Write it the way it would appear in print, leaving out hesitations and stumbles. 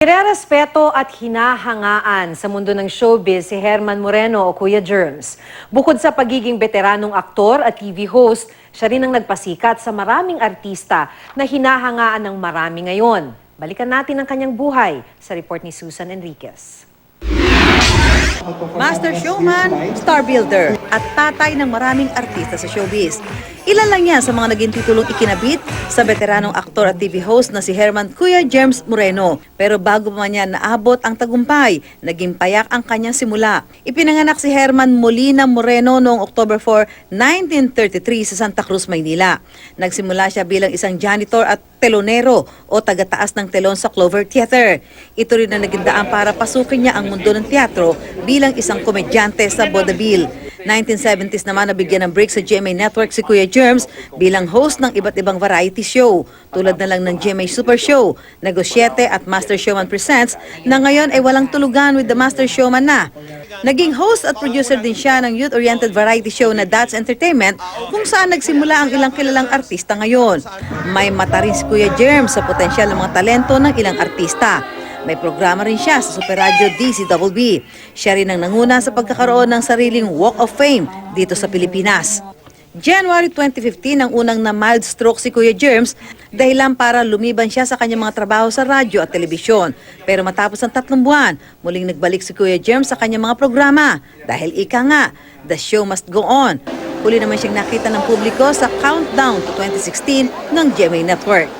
Irerespeto at hinahangaan sa mundo ng showbiz si Herman Moreno o Kuya Germs. Bukod sa pagiging veteranong aktor at TV host, siya rin ang nagpasikat sa maraming artista na hinahangaan ng marami ngayon. Balikan natin ang kanyang buhay sa report ni Susan Enriquez. Master showman, star builder, at tatay ng maraming artista sa showbiz. Ilan lang yan sa mga naging titulong ikinabit sa veteranong aktor at TV host na si Herman Kuya Germs Moreno. Pero bago pa man niya naabot ang tagumpay, naging payak ang kanyang simula. Ipinanganak si Herman Molina Moreno noong October 4, 1933 sa Santa Cruz, Maynila. Nagsimula siya bilang isang janitor at telonero o tagataas ng telon sa Clover Theater. Ito rin na naging daan para pasukin niya ang mundo ng teatro bilang isang komedyante sa vaudeville. 1970s naman nabigyan ng break sa GMA Network si Kuya Germs bilang host ng iba't ibang variety show tulad na lang ng GMA Super Show, Negosyete at Master Showman Presents na ngayon ay walang tulugan with the Master Showman na. Naging host at producer din siya ng youth-oriented variety show na That's Entertainment kung saan nagsimula ang ilang kilalang artista ngayon. May mata rin si Kuya Germs sa potensyal ng mga talento ng ilang artista. May programa rin siya sa Super Radio DCWB. Siya rin ang nanguna sa pagkakaroon ng sariling Walk of Fame dito sa Pilipinas. January 2015 ang unang na mild stroke si Kuya Germs dahilan para lumiban siya sa kanyang mga trabaho sa radyo at telebisyon. Pero matapos ang 3 buwan, muling nagbalik si Kuya Germs sa kanyang mga programa dahil ika nga, the show must go on. Huli naman siyang nakita ng publiko sa Countdown to 2016 ng GMA Network.